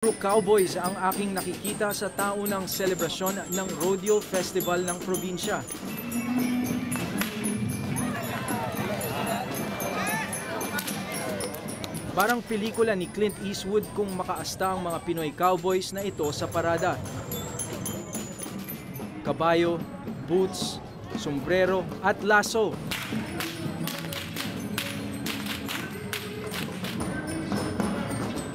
Puro cowboys ang aking nakikita sa taunang selebrasyon ng Rodeo Festival ng probinsya. Parang pelikula ni Clint Eastwood kung makaasta ang mga Pinoy cowboys na ito sa parada. Kabayo, boots, sombrero at lasso.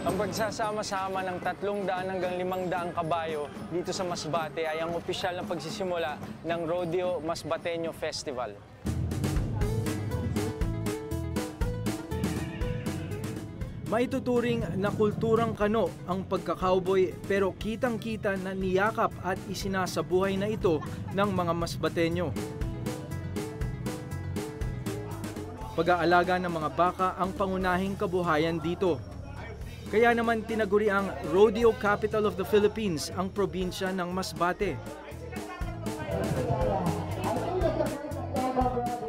Ang pagsasama-sama ng 300 hanggang 500 kabayo dito sa Masbate ay ang opisyal na pagsisimula ng Rodeo Masbateño Festival. Maituturing na kulturang kano ang pagka-cowboy pero kitang-kita na niyakap at isinasabuhay na ito ng mga Masbateño. Pag-aalaga ng mga baka ang pangunahing kabuhayan dito. Kaya naman tinaguri ang Rodeo Capital of the Philippines ang probinsya ng Masbate.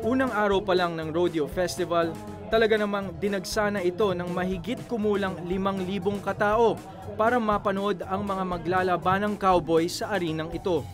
Unang araw pa lang ng Rodeo Festival, talaga namang dinagsana ito ng mahigit kumulang 5,000 katao para mapanood ang mga maglalabanang cowboy sa arenang ito.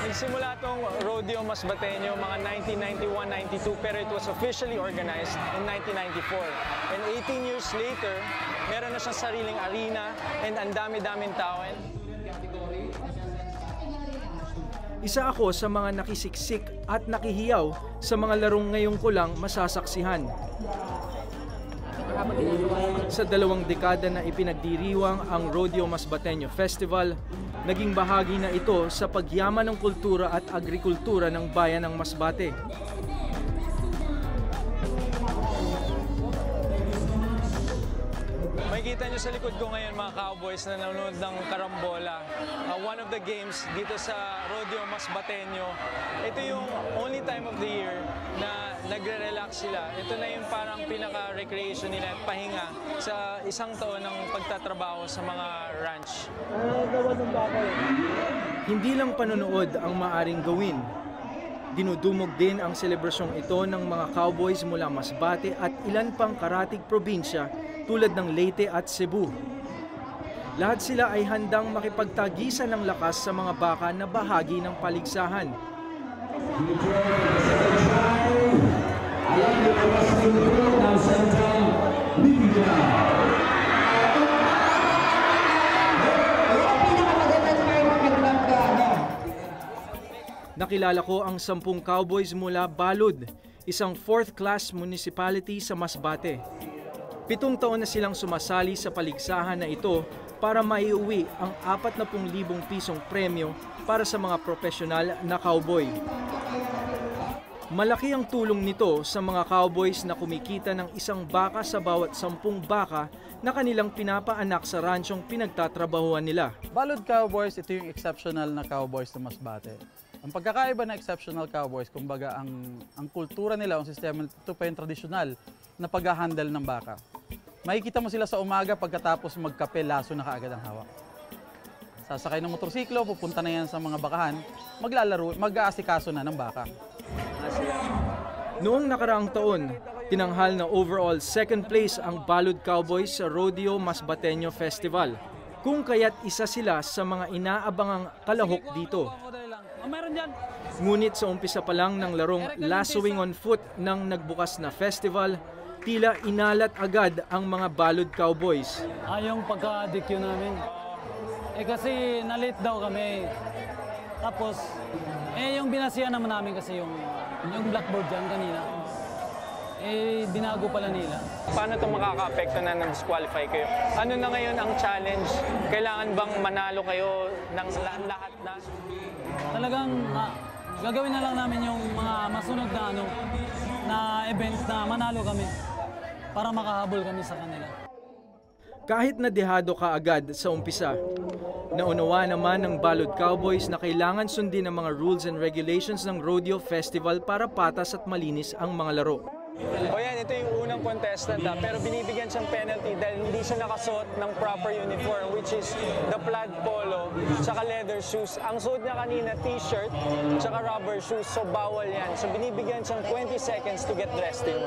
Nagsimula itong Rodeo Masbateño mga 1991-92 pero it was officially organized in 1994. And 18 years later, meron na siyang sariling arena and ang dami-daming tao. Isa ako sa mga nakisiksik at nakihiyaw sa mga larong ngayong ko lang masasaksihan. Sa 2 dekada na ipinagdiriwang ang Rodeo Masbateño Festival, naging bahagi na ito sa pagyaman ng kultura at agrikultura ng bayan ng Masbate. Makikita nyo sa likod ko ngayon mga cowboys na nanonood ng karambola. One of the games dito sa Rodeo Masbateño. Ito yung only time of the year na nagre-relax sila. Ito na yung parang pinaka-recreation nila at pahinga sa isang taon ng pagtatrabaho sa mga ranch. Hindi lang panonood ang maaring gawin. Dinudumog din ang selebrasyong ito ng mga cowboys mula Masbate at ilan pang karatig probinsya tulad ng Leyte at Cebu. Lahat sila ay handang makipagtagisan ng lakas sa mga baka na bahagi ng paligsahan. Nakilala ko ang 10 cowboys mula Balud, isang 4th-class municipality sa Masbate. 7 taon na silang sumasali sa paligsahan na ito para maiuwi ang 40,000 pisong premyo para sa mga profesional na cowboy. Malaki ang tulong nito sa mga cowboys na kumikita ng 1 baka sa bawat 10 baka na kanilang pinapaanak sa ransyong pinagtatrabahuan nila. Balud Cowboys, ito yung exceptional na cowboys na Masbate. Ang pagkakaiba na exceptional cowboys, kumbaga ang kultura nila, ang sistema ito pa yung tradisyonal na pag-handle ng baka. Makikita mo sila sa umaga pagkatapos magkape, laso na kaagad ang hawak. Sasakay ng motorsiklo, pupunta na yan sa mga bakahan, maglalaro, mag-aasikaso na ng baka. Noong nakaraang taon, tinanghal na overall 2nd place ang Balud Cowboys sa Rodeo Masbateño Festival, kung kaya't isa sila sa mga inaabangang kalahok dito. Ngunit sa umpisa pa lang ng larong lassoing on foot ng nagbukas na festival, tila inalat agad ang mga Balud Cowboys. Yung pagka-DQ namin. Kasi na-late daw kami. Tapos, yung binasihan naman namin kasi yung blackboard dyan kanina. Binago pala nila. Paano ito makaka-apekto na nag-disqualify kayo? Ano na ngayon ang challenge? Kailangan bang manalo kayo ng lahat na? Talagang gagawin na lang namin yung mga masunod na event na manalo kami para makahabol kami sa kanila. Kahit na dehado ka agad sa umpisa, naunawa naman ng Balud Cowboys na kailangan sundin ang mga rules and regulations ng Rodeo Festival para patas at malinis ang mga laro. O yan, ito yung unang contestant pero binibigyan siyang penalty dahil hindi siya nakasuot ng proper uniform, which is the plaid polo tsaka leather shoes. Ang suot niya kanina, t-shirt tsaka rubber shoes, so bawal yan. So binibigyan siyang 20 seconds to get dressed in.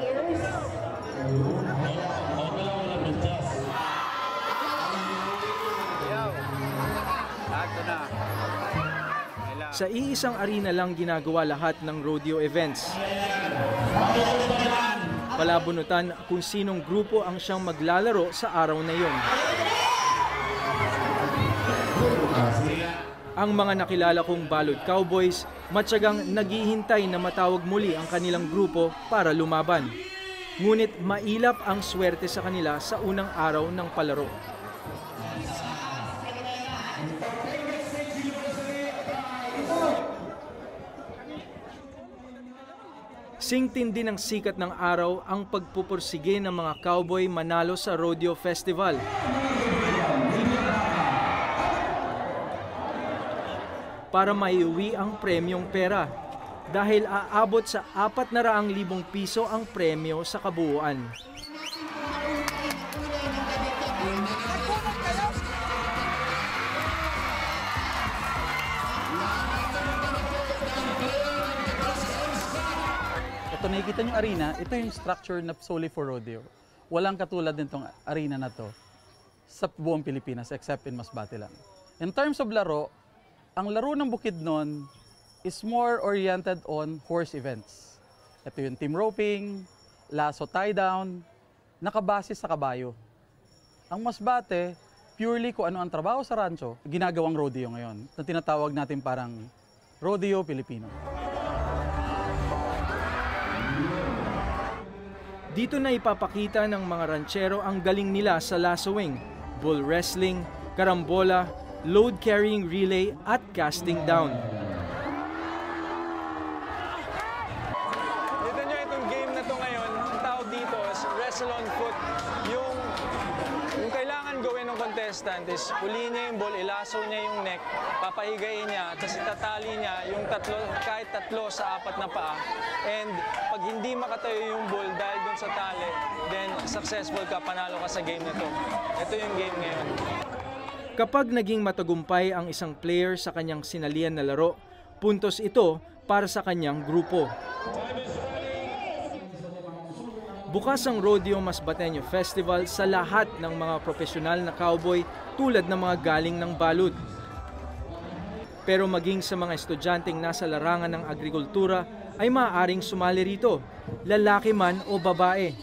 Sa iisang arena lang ginagawa lahat ng rodeo events. Palabunutan kung sinong grupo ang siyang maglalaro sa araw na yon. Ang mga nakilala kong Balud Cowboys, matyagang naghihintay na matawag muli ang kanilang grupo para lumaban. Ngunit mailap ang swerte sa kanila sa unang araw ng palaro. Singtin din ng sikat ng araw ang pagpupursige ng mga cowboy manalo sa rodeo festival. Para maiuwi ang premyong pera dahil aabot sa 400,000 piso ang premyo sa kabuuan. Ito, nakikita niyo arena, ito yung structure na solely for rodeo. Walang katulad nitong arena na to sa buong Pilipinas except in Masbate lang. In terms of laro, ang laro ng Bukidnon is more oriented on horse events. Ito yung team roping, lasso tie down, nakabase sa kabayo. Ang Masbate, purely kung ano ang trabaho sa rancho, ginagawang rodeo ngayon, na tinatawag natin parang rodeo Pilipino. Dito na ipapakita ng mga ranchero ang galing nila sa lassoing, bull wrestling, karambola, load carrying relay at casting down. Dito nyo itong game na to ngayon, ang tawag dito is wrestle on foot. Yung kailangan gawin ng contestant is huliin niya yung ball, ilaso niya yung neck, papahigain niya, tapos itatali niya yung kahit tatlo sa 4 na paa. And pag hindi makatayo yung ball dahil dun sa tali, then successful ka, panalo ka sa game na to. Ito yung game ngayon. Kapag naging matagumpay ang isang player sa kanyang sinalian na laro, puntos ito para sa kanyang grupo. Bukas ang Rodeo Masbateño Festival sa lahat ng mga profesional na cowboy tulad ng mga galing ng Balud. Pero maging sa mga estudyanteng nasa larangan ng agrikultura ay maaaring sumali rito, lalaki man o babae.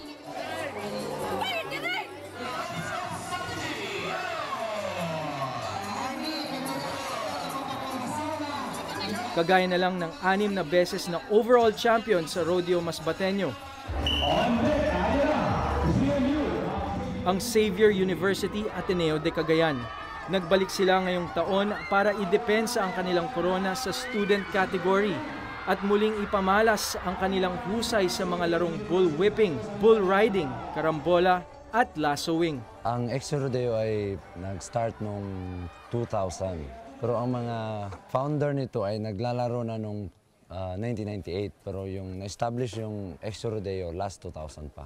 Kagaya na lang ng 6 na beses na overall champion sa Rodeo Masbateño, ang Xavier University Ateneo de Cagayan. Nagbalik sila ngayong taon para idepensa ang kanilang korona sa student category at muling ipamalas ang kanilang husay sa mga larong bull whipping, bull riding, karambola at lassoing. Ang Ex-Rodeo ay nag-start noong 2000. Pero ang mga founder nito ay naglalaro na noong 1998. Pero yung na-establish yung Ex-Rodeo last 2000 pa.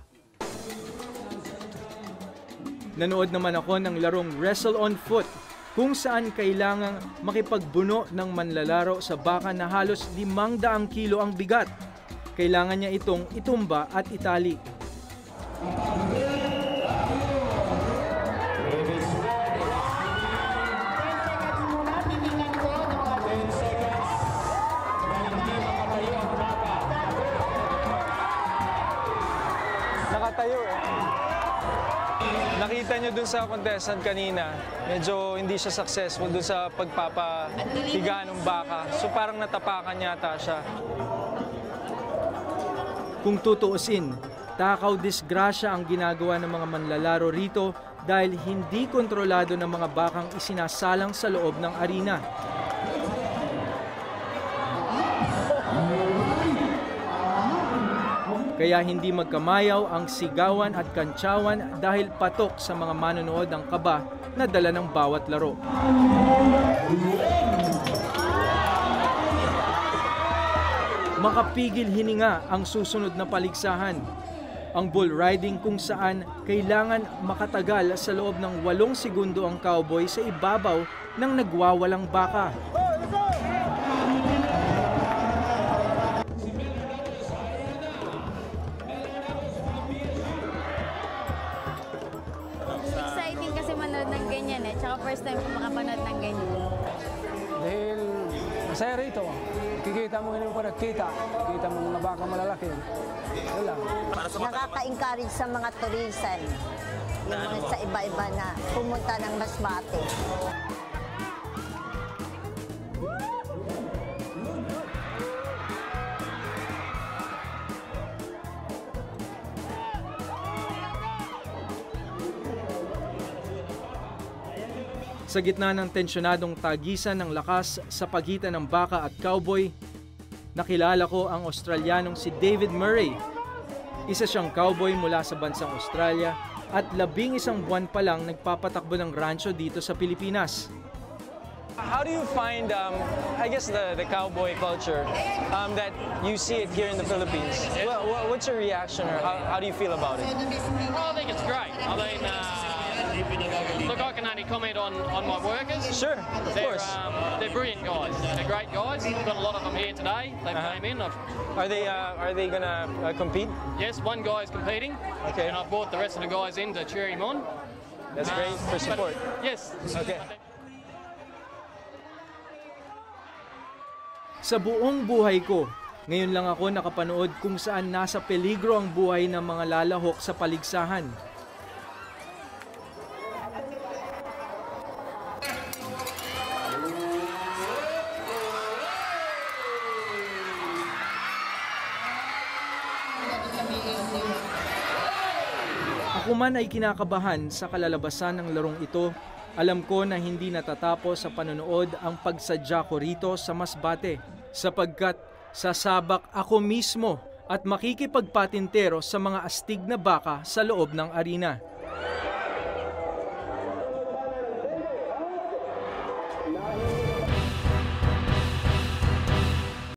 Nanood naman ako ng larong Wrestle on Foot kung saan kailangang makipagbuno ng manlalaro sa baka na halos 500 kilo ang bigat. Kailangan niya itong itumba at itali. Nakatayo eh. Nakita nyo dun sa contestant kanina, medyo hindi siya successful dun sa pagpapahiga ng baka. So parang natapakan yata siya. Kung tutuusin, takaw disgrasya ang ginagawa ng mga manlalaro rito dahil hindi kontrolado ng mga bakang isinasalang sa loob ng arena. Kaya hindi magkamayaw ang sigawan at kantsawan dahil patok sa mga manonood ang kaba na dala ng bawat laro. Makapigil hininga ang susunod na paligsahan. Ang bull riding kung saan kailangan makatagal sa loob ng 8 segundo ang cowboy sa ibabaw ng nagwawalang baka. Exciting kasi manood ng ganyan eh. Tsaka first time ko makapanood ng ganyan. Dahil masaya rito. Kikita mo yung pagkita. Kita mo mga baka malalaki. Yun lang. Nakaka-encourage sa mga turisan. Yung mga sa iba-iba na pumunta ng Masbate. Sa gitna ng tensyonadong tagisan ng lakas sa pagitan ng baka at cowboy, nakilala ko ang Australianong si David Murray. Isa siyang cowboy mula sa bansang Australia at 11 buwan pa lang nagpapatakbo ng rancho dito sa Pilipinas. How do you find, I guess, the cowboy culture that you see it here in the Philippines? What's your reaction, or how do you feel about it? Well, I think it's great. I mean, look, I can only comment on my workers. Sure, of course. They're brilliant guys. They're great guys. We've got a lot of them here today. They've came in. Are they gonna compete? Yes, one guy is competing. Okay. And I've brought the rest of the guys in to cheer him on. That's great for support. Yes. Okay. Sa buong buhay ko, ngayon lang ako nakapanood kung saan nasa peligro ang buhay ng mga lalahok sa paligsahan. Ako man ay kinakabahan sa kalalabasan ng larong ito. Alam ko na hindi natatapos sa panonood ang pagsadya ko rito sa Masbate, sapagkat sasabak ako mismo at makikipagpatintero sa mga astig na baka sa loob ng arena.